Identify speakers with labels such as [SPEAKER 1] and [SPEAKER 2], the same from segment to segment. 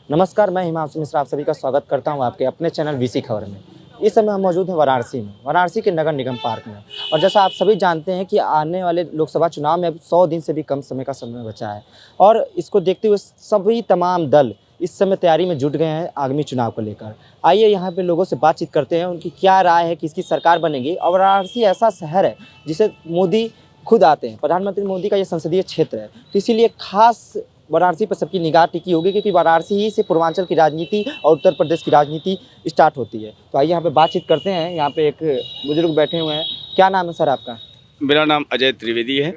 [SPEAKER 1] नमस्कार, मैं हिमांशु मिश्रा आप सभी का स्वागत करता हूं आपके अपने चैनल वीसी खबर में। इस समय हम मौजूद हैं वाराणसी के नगर निगम पार्क में। और जैसा आप सभी जानते हैं कि आने वाले लोकसभा चुनाव में अब 100 दिन से भी कम समय का समय बचा है और इसको देखते हुए सभी तमाम दल इस समय तैयारी में जुट गए हैं आगामी चुनाव को लेकर। आइए यहाँ पे लोगों से बातचीत करते हैं, उनकी क्या राय है, किसकी सरकार बनेगी। और वाराणसी ऐसा शहर है जिसे मोदी खुद आते हैं, प्रधानमंत्री मोदी का ये संसदीय क्षेत्र है, तो इसीलिए खास वाराणसी पर सबकी निगाह टिकी होगी क्योंकि वाराणसी ही से पूर्वांचल की राजनीति और उत्तर प्रदेश की राजनीति स्टार्ट होती है। तो आइए यहाँ पे बातचीत करते हैं। यहाँ पे एक बुजुर्ग बैठे हुए हैं। क्या नाम है सर आपका?
[SPEAKER 2] मेरा नाम अजय त्रिवेदी है।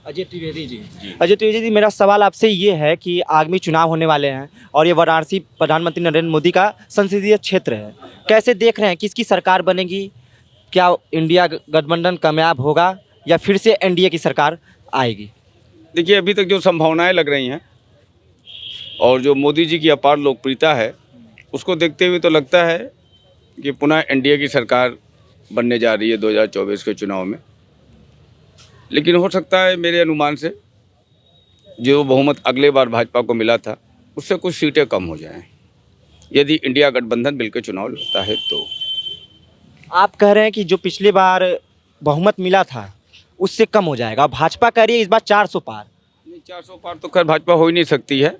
[SPEAKER 1] अजय त्रिवेदी जी। अजय त्रिवेदी जी, मेरा सवाल आपसे ये है कि आगामी चुनाव होने वाले हैं और ये वाराणसी प्रधानमंत्री नरेंद्र मोदी का संसदीय क्षेत्र है। कैसे देख रहे हैं, किसकी सरकार बनेगी? क्या इंडिया गठबंधन कामयाब होगा या फिर से एनडीए की सरकार आएगी?
[SPEAKER 2] देखिए, अभी तक जो संभावनाएं लग रही हैं और जो मोदी जी की अपार लोकप्रियता है, उसको देखते हुए तो लगता है कि पुनः एनडीए की सरकार बनने जा रही है 2024 के चुनाव में। लेकिन हो सकता है मेरे अनुमान से जो बहुमत अगले बार भाजपा को मिला था उससे कुछ सीटें कम हो जाएं, यदि इंडिया गठबंधन मिलकर चुनाव लड़ता है तो।
[SPEAKER 1] आप कह रहे हैं कि जो पिछली बार बहुमत मिला था उससे कम हो जाएगा। भाजपा कह रही है इस बार 400 पार।
[SPEAKER 2] नहीं, 400 पार तो खैर भाजपा हो ही नहीं सकती है।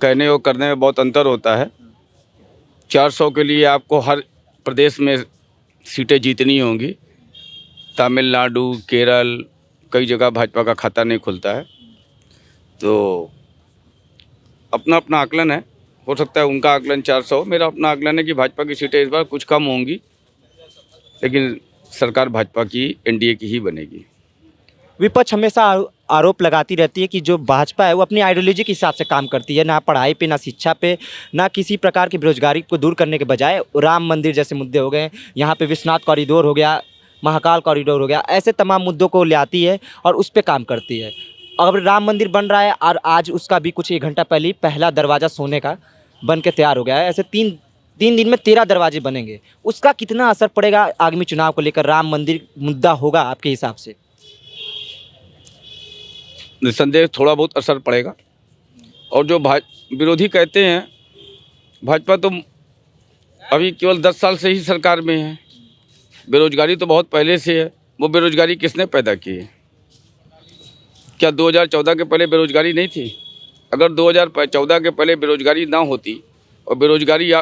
[SPEAKER 2] कहने और करने में बहुत अंतर होता है। 400 के लिए आपको हर प्रदेश में सीटें जीतनी होंगी। तमिलनाडु, केरल, कई जगह भाजपा का खाता नहीं खुलता है। तो अपना अपना आकलन है। हो सकता है उनका आकलन 400, मेरा अपना आकलन है कि भाजपा की सीटें इस बार कुछ कम होंगी, लेकिन सरकार भाजपा की एनडीए की ही बनेगी।
[SPEAKER 1] विपक्ष हमेशा आरोप लगाती रहती है कि जो भाजपा है वो अपनी आइडियोलॉजी के हिसाब से काम करती है, ना पढ़ाई पे, ना शिक्षा पे, ना किसी प्रकार की बेरोजगारी को दूर करने के बजाय राम मंदिर जैसे मुद्दे हो गए, यहाँ पे विश्वनाथ कॉरिडोर हो गया, महाकाल कॉरिडोर हो गया, ऐसे तमाम मुद्दों को ले आती है और उस पर काम करती है। अब राम मंदिर बन रहा है और आज उसका भी कुछ 1 घंटा पहले पहला दरवाज़ा सोने का बन के तैयार हो गया है। ऐसे तीन दिन में 13 दरवाजे बनेंगे। उसका कितना असर पड़ेगा आगामी चुनाव को लेकर? राम मंदिर मुद्दा होगा आपके हिसाब से?
[SPEAKER 2] निस्संदेह थोड़ा बहुत असर पड़ेगा। और जो विरोधी कहते हैं भाजपा तो अभी केवल 10 साल से ही सरकार में है, बेरोजगारी तो बहुत पहले से है। वो बेरोजगारी किसने पैदा की है? क्या 2014 के पहले बेरोजगारी नहीं थी? अगर 2014 के पहले बेरोजगारी ना होती और बेरोजगारी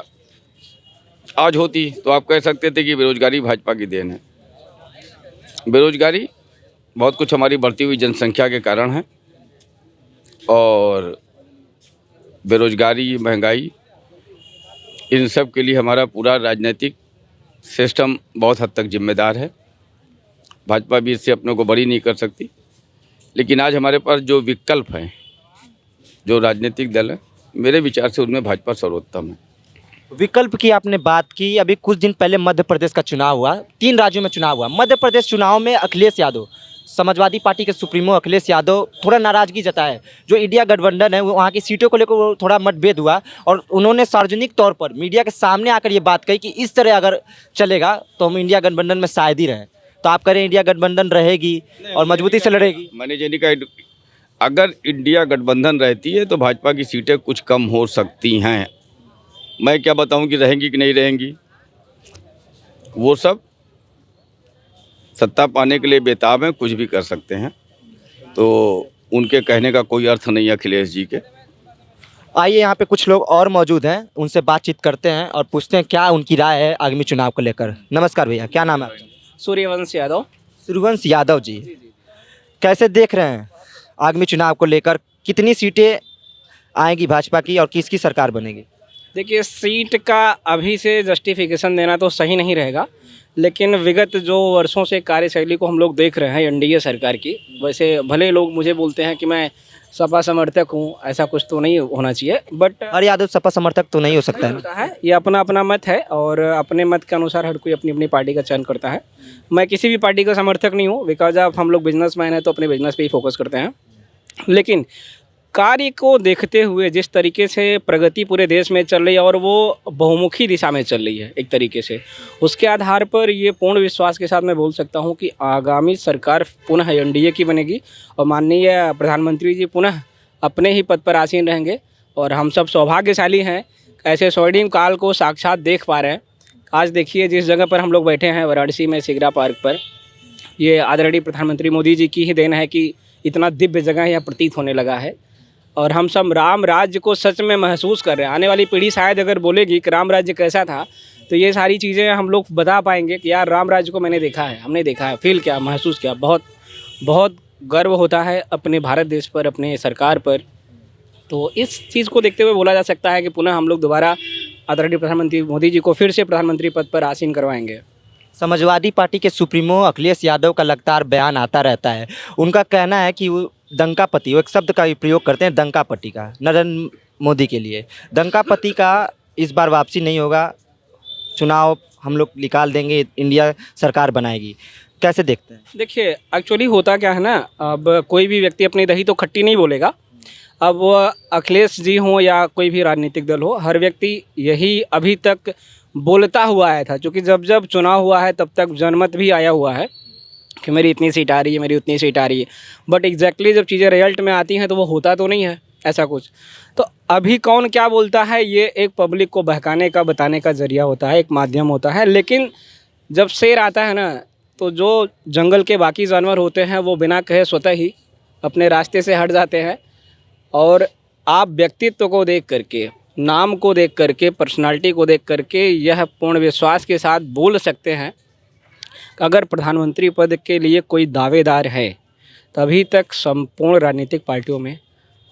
[SPEAKER 2] आज होती तो आप कह सकते थे कि बेरोजगारी भाजपा की देन है। बेरोजगारी बहुत कुछ हमारी बढ़ती हुई जनसंख्या के कारण है और बेरोजगारी, महंगाई, इन सब के लिए हमारा पूरा राजनीतिक सिस्टम बहुत हद तक जिम्मेदार है। भाजपा भी इससे अपनों को बरी नहीं कर सकती। लेकिन आज हमारे पास जो विकल्प हैं, जो राजनीतिक दल है, मेरे विचार से उनमें भाजपा सर्वोत्तम है।
[SPEAKER 1] विकल्प की आपने बात की। अभी कुछ दिन पहले मध्य प्रदेश का चुनाव हुआ, 3 राज्यों में चुनाव हुआ। मध्य प्रदेश चुनाव में अखिलेश यादव, समाजवादी पार्टी के सुप्रीमो अखिलेश यादव थोड़ा नाराज़गी जताए। जो इंडिया गठबंधन है वहाँ की सीटों को लेकर थोड़ा मतभेद हुआ और उन्होंने सार्वजनिक तौर पर मीडिया के सामने आकर ये बात कही कि इस तरह अगर चलेगा तो हम इंडिया गठबंधन में शायद ही रहें। तो आप कह रहे हैं इंडिया गठबंधन रहेगी और मजबूती से लड़ेगी?
[SPEAKER 2] मैंने ये नहीं कहा। अगर इंडिया गठबंधन रहती है तो भाजपा की सीटें कुछ कम हो सकती हैं। मैं क्या बताऊं कि रहेंगी कि नहीं रहेंगी। वो सब सत्ता पाने के लिए बेताब हैं, कुछ भी कर सकते हैं। तो उनके कहने का कोई अर्थ नहीं है अखिलेश जी के।
[SPEAKER 1] आइए यहाँ पे कुछ लोग और मौजूद हैं, उनसे बातचीत करते हैं और पूछते हैं क्या उनकी राय है आगामी चुनाव को लेकर। नमस्कार भैया, क्या नाम है आपका?
[SPEAKER 3] सूर्यवंश यादव।
[SPEAKER 1] सूर्यवंश यादव जी, कैसे देख रहे हैं आगामी चुनाव को लेकर? कितनी सीटें आएंगी भाजपा की और किसकी सरकार बनेगी?
[SPEAKER 3] देखिए, सीट का अभी से जस्टिफिकेशन देना तो सही नहीं रहेगा, लेकिन विगत जो वर्षों से कार्यशैली को हम लोग देख रहे हैं एनडीए सरकार की, वैसे भले लोग मुझे बोलते हैं कि मैं सपा समर्थक हूं, ऐसा कुछ तो नहीं होना चाहिए, बट
[SPEAKER 1] अरे यादव सपा समर्थक तो नहीं हो सकता है।
[SPEAKER 3] ये अपना अपना मत है और अपने मत के अनुसार हर कोई अपनी अपनी पार्टी का चयन करता है। मैं किसी भी पार्टी का समर्थक नहीं हूँ, बिकॉज ऑफ हम लोग बिजनेसमैन हैं तो अपने बिजनेस पे ही फोकस करते हैं। लेकिन कार्य को देखते हुए जिस तरीके से प्रगति पूरे देश में चल रही है और वो बहुमुखी दिशा में चल रही है एक तरीके से, उसके आधार पर ये पूर्ण विश्वास के साथ मैं बोल सकता हूँ कि आगामी सरकार पुनः एनडीए की बनेगी और माननीय प्रधानमंत्री जी पुनः अपने ही पद पर आसीन रहेंगे और हम सब सौभाग्यशाली हैं, ऐसे स्वर्णिम काल को साक्षात देख पा रहे हैं। आज देखिए जिस जगह पर हम लोग बैठे हैं वाराणसी में सिगरा पार्क पर, ये आदरणीय प्रधानमंत्री मोदी जी की ही देन है कि इतना दिव्य जगह यहाँ प्रतीत होने लगा है और हम सब राम राज्य को सच में महसूस कर रहे हैं। आने वाली पीढ़ी शायद अगर बोलेगी कि राम राज्य कैसा था, तो ये सारी चीज़ें हम लोग बता पाएंगे कि यार राम राज्य को मैंने देखा है, हमने देखा है, फील किया, महसूस किया। बहुत बहुत गर्व होता है अपने भारत देश पर, अपने सरकार पर। तो इस चीज़ को देखते हुए बोला जा सकता है कि पुनः हम लोग दोबारा आदरणीय प्रधानमंत्री मोदी जी को फिर से प्रधानमंत्री पद पर आसीन करवाएंगे।
[SPEAKER 1] समाजवादी पार्टी के सुप्रीमो अखिलेश यादव का लगातार बयान आता रहता है। उनका कहना है कि वो दंगापति, वो एक शब्द का प्रयोग करते हैं दंगापति का, नरेंद्र मोदी के लिए। दंगापति का इस बार वापसी नहीं होगा, चुनाव हम लोग निकाल देंगे, इंडिया सरकार बनाएगी। कैसे देखते हैं?
[SPEAKER 3] देखिए एक्चुअली होता क्या है ना, अब कोई भी व्यक्ति अपनी दही तो खट्टी नहीं बोलेगा। अब वो अखिलेश जी हों या कोई भी राजनीतिक दल हो, हर व्यक्ति यही अभी तक बोलता हुआ आया था, क्योंकि जब जब चुनाव हुआ है तब तक जनमत भी आया हुआ है कि मेरी इतनी सीट आ रही है, मेरी उतनी सीट आ रही है। बट एग्जैक्टली जब चीज़ें रिजल्ट में आती हैं तो वो होता तो नहीं है ऐसा कुछ। तो अभी कौन क्या बोलता है ये एक पब्लिक को बहकाने का, बताने का ज़रिया होता है, एक माध्यम होता है। लेकिन जब शेर आता है ना, तो जो जंगल के बाकी जानवर होते हैं वो बिना कहे स्वतः ही अपने रास्ते से हट जाते हैं। और आप व्यक्तित्व को देख करके, नाम को देख करके, पर्सनालिटी को देख करके यह पूर्ण विश्वास के साथ बोल सकते हैं कि अगर प्रधानमंत्री पद के लिए कोई दावेदार है, तभी तक संपूर्ण राजनीतिक पार्टियों में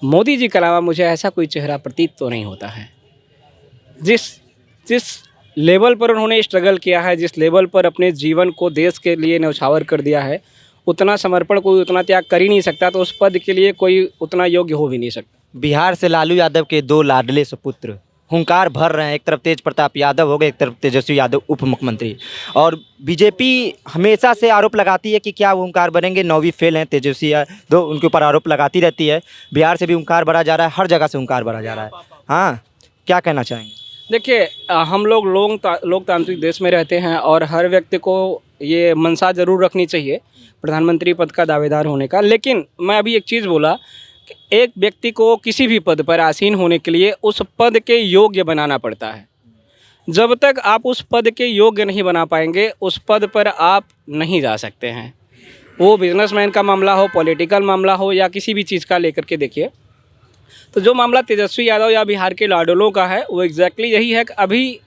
[SPEAKER 3] मोदी जी के अलावा मुझे ऐसा कोई चेहरा प्रतीत तो नहीं होता है। जिस लेवल पर उन्होंने स्ट्रगल किया है, जिस लेवल पर अपने जीवन को देश के लिए न्यौछावर कर दिया है, उतना समर्पण कोई उतना त्याग कर ही नहीं सकता, तो उस पद के लिए कोई उतना योग्य हो भी नहीं सकता।
[SPEAKER 1] बिहार से लालू यादव के दो लाडले सुपुत्र हुंकार भर रहे हैं। एक तरफ तेज प्रताप यादव हो गए, एक तरफ तेजस्वी यादव उप मुख्यमंत्री। और बीजेपी हमेशा से आरोप लगाती है कि क्या वो हुंकार भरेंगे, 9वीं फेल हैं तेजस्वी यादव, उनके ऊपर आरोप लगाती रहती है। बिहार से भी हुंकार भरा जा रहा है, हर जगह से हुंकार भरा जा रहा है। हाँ, क्या कहना चाहेंगे?
[SPEAKER 3] देखिए हम लोग लोकतांत्रिक देश में रहते हैं और हर व्यक्ति को ये मनसा ज़रूर रखनी चाहिए प्रधानमंत्री पद का दावेदार होने का। लेकिन मैं अभी एक चीज़ बोला कि एक व्यक्ति को किसी भी पद पर आसीन होने के लिए उस पद के योग्य बनाना पड़ता है। जब तक आप उस पद के योग्य नहीं बना पाएंगे, उस पद पर आप नहीं जा सकते हैं। वो बिजनेसमैन का मामला हो, पॉलिटिकल मामला हो या किसी भी चीज़ का लेकर के देखिए। तो जो मामला तेजस्वी यादव या बिहार के लाडलों का है, वो एग्जैक्टली यही है कि अभी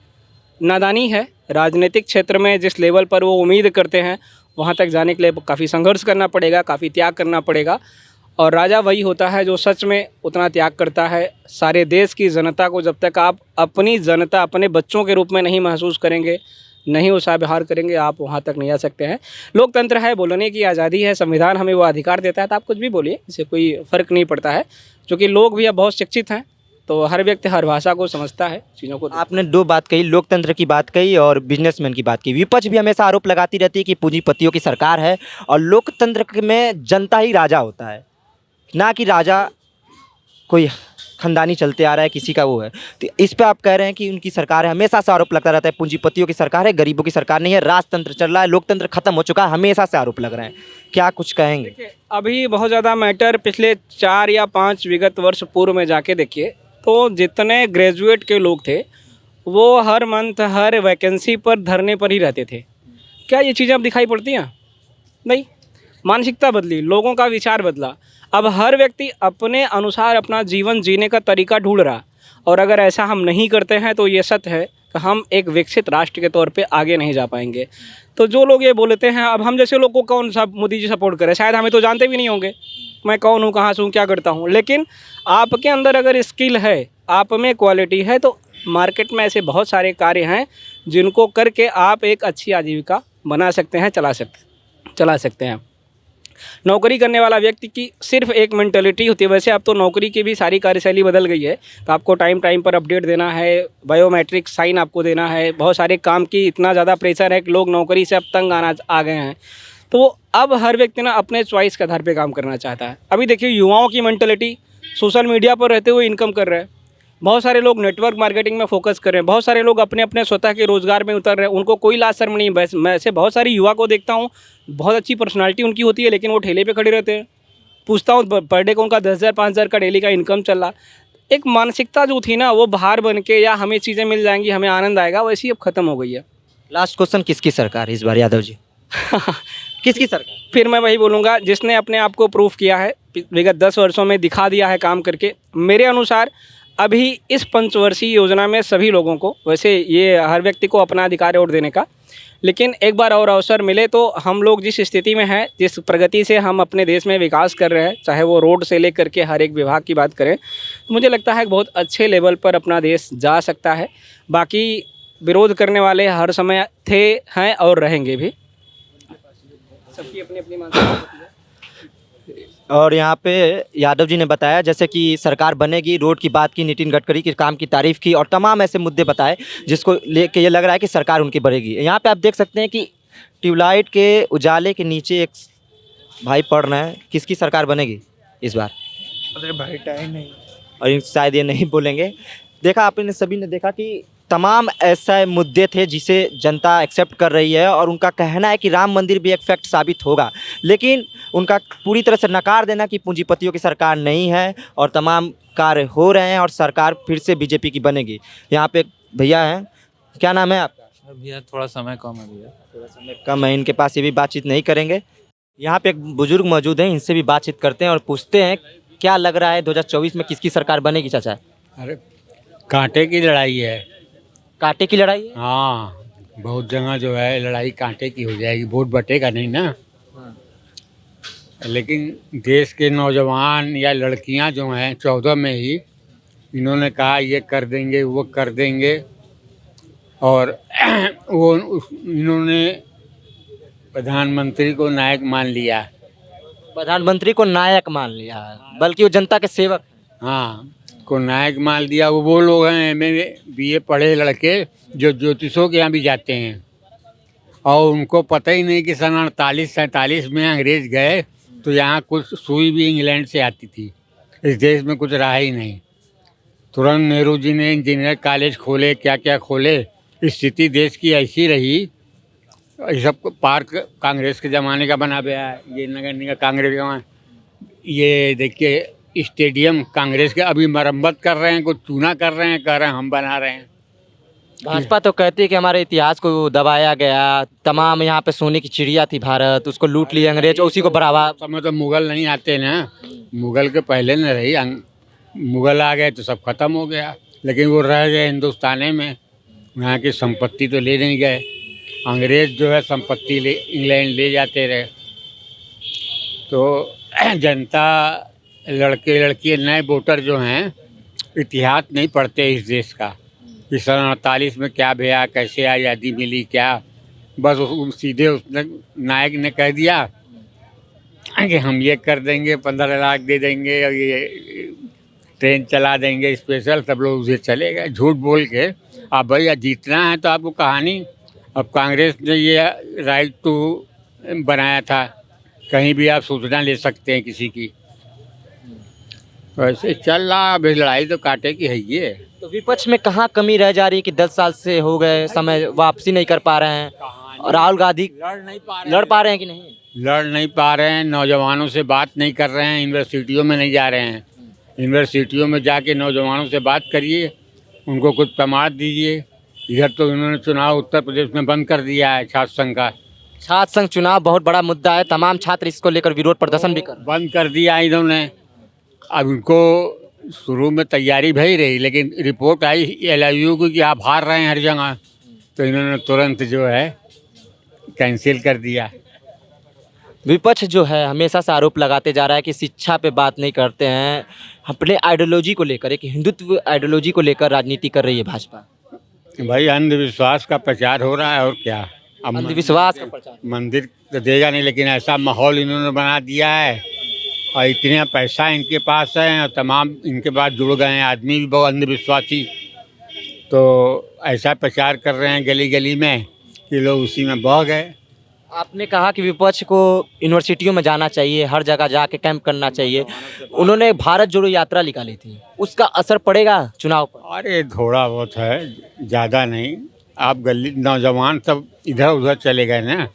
[SPEAKER 3] नादानी है राजनीतिक क्षेत्र में। जिस लेवल पर वो उम्मीद करते हैं वहाँ तक जाने के लिए काफ़ी संघर्ष करना पड़ेगा, काफ़ी त्याग करना पड़ेगा। और राजा वही होता है जो सच में उतना त्याग करता है। सारे देश की जनता को जब तक आप अपनी जनता, अपने बच्चों के रूप में नहीं महसूस करेंगे, नहीं उसका व्यवहार करेंगे, आप वहाँ तक नहीं आ सकते हैं। लोकतंत्र है, बोलने की आज़ादी है, संविधान हमें वो अधिकार देता है, तो आप कुछ भी बोलिए, इससे कोई फ़र्क नहीं पड़ता है। क्योंकि लोग भी अब बहुत शिक्षित हैं, तो हर व्यक्ति हर भाषा को समझता है, चीज़ों को।
[SPEAKER 1] आपने दो बात कही, लोकतंत्र की बात कही और बिजनेसमैन की बात की। विपक्ष भी हमेशा आरोप लगाती रहती है कि पूंजीपतियों की सरकार है और लोकतंत्र में जनता ही राजा होता है, ना कि राजा कोई खानदानी चलते आ रहा है, किसी का वो है। तो इस पे आप कह रहे हैं कि उनकी सरकार है, हमेशा से आरोप लगता रहता है पूंजीपतियों की सरकार है, गरीबों की सरकार नहीं है, राजतंत्र चल रहा है, लोकतंत्र खत्म हो चुका है, हमेशा से आरोप लग रहे हैं। क्या कुछ कहेंगे?
[SPEAKER 3] देखिए अभी बहुत ज़्यादा मैटर पिछले 4 या 5 विगत वर्ष पूर्व में जाके देखिए, तो जितने ग्रेजुएट के लोग थे वो हर मंथ हर वैकेंसी पर धरने पर ही रहते थे। क्या ये चीज़ें अब दिखाई पड़ती हैं? नहीं। मानसिकता बदली, लोगों का विचार बदला। अब हर व्यक्ति अपने अनुसार अपना जीवन जीने का तरीका ढूंढ रहा। और अगर ऐसा हम नहीं करते हैं तो ये सत्य है कि हम एक विकसित राष्ट्र के तौर पे आगे नहीं जा पाएंगे। तो जो लोग ये बोलते हैं, अब हम जैसे लोग को कौन सा मोदी जी सपोर्ट करे, शायद हमें तो जानते भी नहीं होंगे मैं कौन हूँ, कहाँ से हूँ, क्या करता हूँ। लेकिन आपके अंदर अगर स्किल है, आप में क्वालिटी है, तो मार्केट में ऐसे बहुत सारे कार्य हैं जिनको करके आप एक अच्छी आजीविका बना सकते हैं, चला सकते हैं। नौकरी करने वाला व्यक्ति की सिर्फ एक मेंटलिटी होती है। वैसे अब तो नौकरी की भी सारी कार्यशैली बदल गई है, तो आपको टाइम पर अपडेट देना है, बायोमेट्रिक साइन आपको देना है, बहुत सारे काम की इतना ज़्यादा प्रेशर है कि लोग नौकरी से अब तंग आ गए हैं। तो अब हर व्यक्ति ना अपने चॉइस के आधार पर काम करना चाहता है। अभी देखिए युवाओं की मेंटलिटी, सोशल मीडिया पर रहते हुए इनकम कर रहे हैं, बहुत सारे लोग नेटवर्क मार्केटिंग में फोकस कर रहे हैं, बहुत सारे लोग अपने अपने स्वतः के रोज़गार में उतर रहे हैं, उनको कोई लाज शर्म नहीं। मैं ऐसे बहुत सारी युवा को देखता हूँ, बहुत अच्छी पर्सनालिटी उनकी होती है, लेकिन वो ठेले पे खड़े रहते हैं। पूछता हूँ पर डे को उनका 10,000 5,000 का डेली का इनकम चल रहा। एक मानसिकता जो थी ना वो बाहर बन के या हमें चीज़ें मिल जाएंगी हमें आनंद आएगा वैसी अब ख़त्म हो गई है।
[SPEAKER 1] लास्ट क्वेश्चन, किसकी सरकार है इस बार यादव जी? किसकी सरकार?
[SPEAKER 3] फिर मैं वही बोलूँगा जिसने अपने आप को प्रूफ किया है विगत 10 वर्षों में दिखा दिया है काम करके। मेरे अनुसार अभी इस पंचवर्षीय योजना में सभी लोगों को, वैसे ये हर व्यक्ति को अपना अधिकार है वोट देने का, लेकिन एक बार और अवसर मिले तो हम लोग जिस स्थिति में हैं, जिस प्रगति से हम अपने देश में विकास कर रहे हैं, चाहे वो रोड से लेकर के हर एक विभाग की बात करें, तो मुझे लगता है कि बहुत अच्छे लेवल पर अपना देश जा सकता है। बाकी विरोध करने वाले हर समय थे, हैं और रहेंगे भी। सबकी अपनी अपनी मानसिकता होती है।
[SPEAKER 1] और यहाँ पे यादव जी ने बताया जैसे कि सरकार बनेगी, रोड की बात की, नितिन गडकरी के काम की तारीफ की और तमाम ऐसे मुद्दे बताए जिसको लेके ये लग रहा है कि सरकार उनकी बढ़ेगी। यहाँ पे आप देख सकते हैं कि ट्यूबलाइट के उजाले के नीचे एक भाई पढ़ रहे हैं, किसकी सरकार बनेगी इस बार?
[SPEAKER 4] अरे भाई टाइम नहीं।
[SPEAKER 1] और शायद ये नहीं बोलेंगे। देखा आपने, सभी ने देखा कि तमाम ऐसे मुद्दे थे जिसे जनता एक्सेप्ट कर रही है और उनका कहना है कि राम मंदिर भी एक फैक्ट साबित होगा, लेकिन उनका पूरी तरह से नकार देना कि पूंजीपतियों की सरकार नहीं है और तमाम कार्य हो रहे हैं और सरकार फिर से बीजेपी की बनेगी। यहाँ पे एक भैया हैं, क्या नाम है आपका?
[SPEAKER 4] भैया थोड़ा समय कम है भैया।
[SPEAKER 1] थोड़ा समय कम है, इनके पास ये भी बातचीत नहीं करेंगे। यहाँ पे एक बुजुर्ग मौजूद हैं, इनसे भी बातचीत करते हैं और पूछते हैं क्या लग रहा है 2024 में किसकी सरकार बनेगी चाचा?
[SPEAKER 5] अरे कांटे की लड़ाई है।
[SPEAKER 1] कांटे की लड़ाई है?
[SPEAKER 5] हाँ, बहुत जगह जो है लड़ाई कांटे की हो जाएगी, वोट बटेगा नहीं ना। लेकिन देश के नौजवान या लड़कियां जो हैं 14 में ही इन्होंने कहा ये कर देंगे वो कर देंगे और इन्होंने प्रधानमंत्री को नायक मान लिया।
[SPEAKER 1] प्रधानमंत्री को नायक मान लिया, बल्कि वो जनता के सेवक।
[SPEAKER 5] हाँ, को नायक मान दिया। वो लोग हैं MA BA पढ़े लड़के जो ज्योतिषों के यहाँ भी जाते हैं और उनको पता ही नहीं कि सन 48-47 में अंग्रेज गए तो यहाँ कुछ सुई भी इंग्लैंड से आती थी। इस देश में कुछ रहा ही नहीं। तुरंत नेहरू जी ने इंजीनियर कॉलेज खोले, क्या क्या खोले। स्थिति देश की ऐसी रही। ये सब पार्क कांग्रेस के ज़माने का बना गया है, ये नगर निगम कांग्रेस का। ये देखिए स्टेडियम कांग्रेस के अभी मरम्मत कर रहे हैं, कुछ चूना कर रहे हैं, कह रहे हैं हम बना रहे हैं।
[SPEAKER 1] भाजपा तो कहती है कि हमारे इतिहास को दबाया गया, तमाम यहाँ पे सोने की चिड़िया थी भारत, उसको लूट लिया अंग्रेज, उसी को बढ़ावा।
[SPEAKER 5] समय तो मुगल नहीं आते ना, मुगल के पहले न रही। मुगल आ गए तो सब खत्म हो गया, लेकिन वो रह गए हिंदुस्तान में। यहाँ की संपत्ति तो ले नहीं गए। अंग्रेज जो है संपत्ति इंग्लैंड ले जाते रहे। तो जनता, लड़के लड़की, नए वोटर जो हैं इतिहास नहीं पढ़ते इस देश का कि सन 48 में क्या भैया, कैसे आज़ादी मिली, क्या। बस सीधे उसने नायक ने कह दिया कि हम ये कर देंगे, 15 लाख दे देंगे और ये ट्रेन चला देंगे स्पेशल, सब लोग उसे चले गए झूठ बोल के। अब भैया जीतना है तो आपको कहानी। अब कांग्रेस ने ये राइट टू बनाया था, कहीं भी आप सूचना ले सकते हैं किसी की। वैसे चल रहा, अभी लड़ाई तो कांटे की है ये।
[SPEAKER 1] तो विपक्ष में कहाँ कमी रह जा रही है कि 10 साल से हो गए, समय वापसी नहीं कर पा रहे हैं? और राहुल गांधी लड़ पा रहे हैं कि नहीं?
[SPEAKER 5] लड़ नहीं पा रहे हैं, नौजवानों से बात नहीं कर रहे हैं, यूनिवर्सिटियों में नहीं जा रहे हैं। यूनिवर्सिटियों में जाके नौजवानों से बात करिए, उनको कुछ प्रमाण दीजिए। इधर तो इन्होंने चुनाव उत्तर प्रदेश में बंद कर दिया है छात्र संघ का।
[SPEAKER 1] छात्र संघ चुनाव बहुत बड़ा मुद्दा है, तमाम छात्र इसको लेकर विरोध प्रदर्शन भी कर रहे हैं।
[SPEAKER 5] बंद कर दिया इन्होंने। अब उनको शुरू में तैयारी भई रही, लेकिन रिपोर्ट आई LIU की कि आप हार रहे हैं हर जगह, तो इन्होंने तुरंत जो है कैंसिल कर दिया।
[SPEAKER 1] विपक्ष जो है हमेशा से आरोप लगाते जा रहा है कि शिक्षा पे बात नहीं करते हैं, अपने आइडियोलॉजी को लेकर, एक हिंदुत्व आइडियोलॉजी को लेकर राजनीति कर रही है भाजपा।
[SPEAKER 5] भाई अंधविश्वास का प्रचार हो रहा है और क्या। अब
[SPEAKER 1] अंधविश्वास का प्रचार।
[SPEAKER 5] मंदिर तो देगा नहीं, लेकिन ऐसा माहौल इन्होंने बना दिया है और इतने पैसा इनके पास है और तमाम इनके पास जुड़ गए हैं आदमी भी बहुत अंधविश्वासी। तो ऐसा प्रचार कर रहे हैं गली गली में कि लोग उसी में बह गए।
[SPEAKER 1] आपने कहा कि विपक्ष को यूनिवर्सिटियों में जाना चाहिए, हर जगह जाके कैंप करना चाहिए। उन्होंने भारत जोड़ो यात्रा निकाली थी, उसका असर पड़ेगा चुनाव पर?
[SPEAKER 5] अरे थोड़ा बहुत है, ज़्यादा नहीं। आप गली नौजवान सब इधर उधर चले गए ना।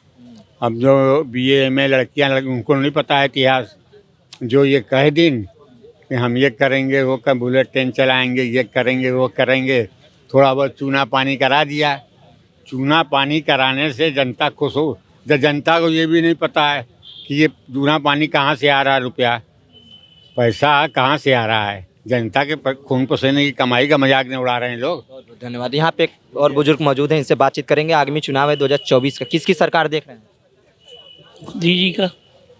[SPEAKER 5] अब जो BA MA लड़कियाँ उनको नहीं पता है इतिहास। जो ये कह दिन कि हम ये करेंगे, वो कर बुलेट ट्रेन चलाएंगे, ये करेंगे, वो करेंगे। थोड़ा बहुत चूना पानी करा दिया। चूना पानी कराने से जनता खुश हो, जब जनता को ये भी नहीं पता है कि ये चूना पानी कहाँ से आ रहा है, रुपया पैसा कहाँ से आ रहा है। जनता के खून पसीने की कमाई का मजाक नहीं उड़ा रहे हैं लोग।
[SPEAKER 1] बहुत बहुत धन्यवाद। यहाँ पे एक और बुजुर्ग मौजूद हैं, इनसे बातचीत करेंगे। आगामी चुनाव है 2024 का, किसकी सरकार देख रहे हैं?
[SPEAKER 6] मोदी जी का।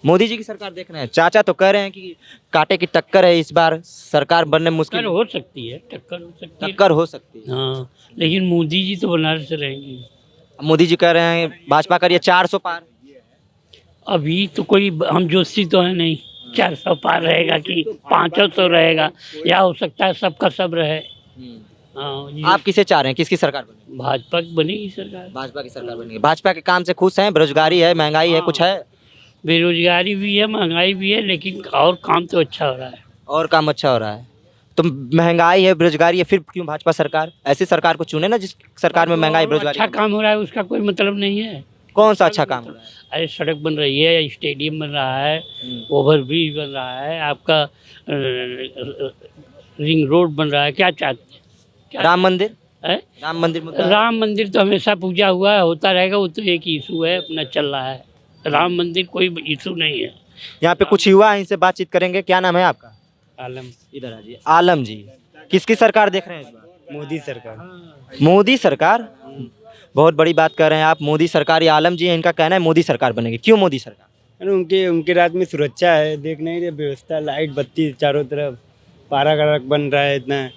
[SPEAKER 1] मोदी जी की सरकार देख रहे हैं। चाचा तो कह रहे हैं कि कांटे की टक्कर है, इस बार सरकार बनने मुश्किल,
[SPEAKER 6] टक्कर हो सकती है, टक्कर हो सकती है।
[SPEAKER 1] टक्कर हो सकती है।
[SPEAKER 6] हाँ, लेकिन मोदी जी तो बनारस से रहेंगे।
[SPEAKER 1] मोदी जी कह रहे हैं भाजपा करिए 400 पार।
[SPEAKER 6] अभी तो कोई हम जोशी तो है नहीं, 400 पार रहेगा कि 500 रहेगा, या हो सकता है सबका सब रहे। हाँ, ये
[SPEAKER 1] आप किसे चाह रहे हैं, किसकी सरकार बने?
[SPEAKER 6] भाजपा की बनेगी सरकार।
[SPEAKER 1] भाजपा की सरकार बनेगी। भाजपा के काम से खुश हैं? बेरोजगारी है, महंगाई है, कुछ है?
[SPEAKER 6] बेरोजगारी भी है, महंगाई भी है, लेकिन और काम तो अच्छा हो रहा है।
[SPEAKER 1] और काम अच्छा हो रहा है। तो महंगाई है, बेरोजगारी है, फिर क्यों भाजपा सरकार? ऐसी सरकार को चुने ना जिस सरकार में महंगाई बेरोजगारी।
[SPEAKER 6] अच्छा काम हो रहा है उसका कोई मतलब नहीं है।
[SPEAKER 1] कौन सा अच्छा काम हो रहा है?
[SPEAKER 6] अरे सड़क बन रही है, स्टेडियम बन रहा है, ओवर ब्रिज बन रहा है, आपका रिंग रोड बन रहा है। क्या चाहते हैं? क्या
[SPEAKER 1] राम मंदिर,
[SPEAKER 6] है?
[SPEAKER 1] राम मंदिर मुद्दा है।
[SPEAKER 6] राम मंदिर तो हमेशा पूजा हुआ है, होता रहेगा, वो तो एक इशू है, अपना चल रहा है। राम मंदिर कोई इशू नहीं है।
[SPEAKER 1] यहाँ पे कुछ युवा हैं, इनसे बातचीत करेंगे। क्या नाम है आपका?
[SPEAKER 3] आलम।
[SPEAKER 1] इधर आ जी। आलम जी, किसकी सरकार देख रहे हैं इस बार?
[SPEAKER 3] मोदी सरकार।
[SPEAKER 1] मोदी सरकार। बहुत बड़ी बात कर रहे हैं आप, मोदी सरकार। ये आलम जी हैं, इनका कहना है मोदी सरकार बनेगी। क्यों मोदी सरकार?
[SPEAKER 7] उनके राज्य में सुरक्षा है, देख नहीं रहे, व्यवस्था, लाइट बत्ती चारों तरफ, पारा का बन रहा है इतना,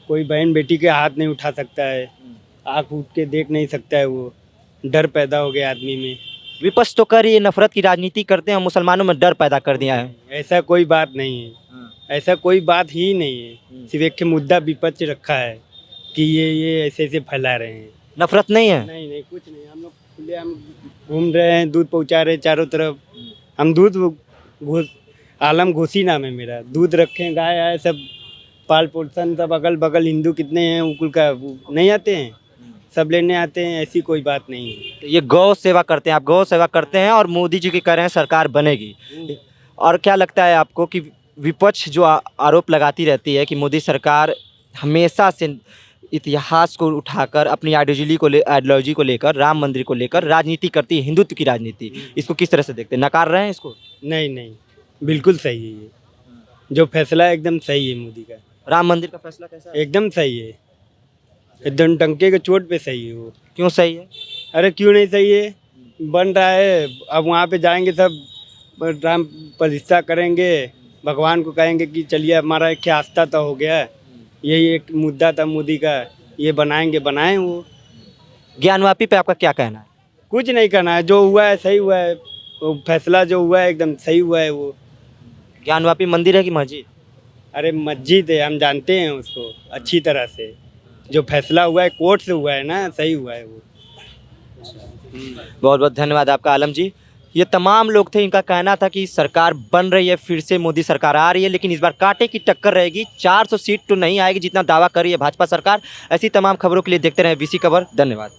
[SPEAKER 7] कोई बहन बेटी के हाथ नहीं उठा सकता है, आँख उठ के देख नहीं सकता है, वो डर पैदा हो गया आदमी में।
[SPEAKER 1] विपक्ष तो कर ये नफरत की राजनीति करते हैं, मुसलमानों में डर पैदा कर दिया है।
[SPEAKER 7] ऐसा कोई बात नहीं है, ऐसा कोई बात ही नहीं है। सिर्फ एक मुद्दा विपक्ष रखा है कि ये ऐसे ऐसे फैला रहे हैं।
[SPEAKER 1] नफरत नहीं है।
[SPEAKER 7] नहीं नहीं, कुछ नहीं। हम लोग खुले हम घूम रहे हैं, दूध पहुंचा रहे हैं चारों तरफ। हम दूध घोष, आलम घोषी नाम है मेरा, दूध रखे हैं, गाय आए, सब पाल पोषण, सब अगल बगल हिंदू कितने हैं उकुल का नहीं आते हैं, सब लेने आते हैं। ऐसी कोई बात नहीं है।
[SPEAKER 1] तो ये गौ सेवा करते हैं, आप गौ सेवा करते हैं और मोदी जी की कह रहे हैं सरकार बनेगी। और क्या लगता है आपको कि विपक्ष जो आरोप लगाती रहती है कि मोदी सरकार हमेशा से इतिहास को उठाकर अपनी आइडियोलॉजी को लेकर, राम मंदिर को लेकर राजनीति करती है, हिंदुत्व की राजनीति, इसको किस तरह से देखते हैं? नकार रहे हैं इसको?
[SPEAKER 7] नहीं नहीं, बिल्कुल सही है। ये जो फैसला है एकदम सही है मोदी का।
[SPEAKER 1] राम मंदिर का फैसला कैसा है?
[SPEAKER 7] एकदम सही है, एकदम टंके के चोट पे सही है वो।
[SPEAKER 1] क्यों सही है?
[SPEAKER 7] अरे क्यों नहीं सही है, बन रहा है। अब वहाँ पे जाएंगे सब, राम प्रतिष्ठा करेंगे, भगवान को कहेंगे कि चलिए हमारा एक आस्था तो हो गया, यही एक मुद्दा था मोदी का, ये बनाएंगे, बनाएं। वो
[SPEAKER 1] ज्ञानवापी पे आपका क्या कहना है?
[SPEAKER 7] कुछ नहीं करना है, जो हुआ है सही हुआ है, वो फैसला जो हुआ है एकदम सही हुआ है। वो
[SPEAKER 1] ज्ञानवापी मंदिर है कि मस्जिद?
[SPEAKER 7] अरे मस्जिद है, हम जानते हैं उसको अच्छी तरह से। जो फैसला हुआ है कोर्ट से हुआ है ना, सही हुआ है वो।
[SPEAKER 1] बहुत बहुत धन्यवाद आपका आलम जी। ये तमाम लोग थे, इनका कहना था कि सरकार बन रही है, फिर से मोदी सरकार आ रही है, लेकिन इस बार कांटे की टक्कर रहेगी। 400 सीट तो नहीं आएगी जितना दावा कर रही है भाजपा सरकार। ऐसी तमाम खबरों के लिए देखते रहें वीसी खबर। धन्यवाद।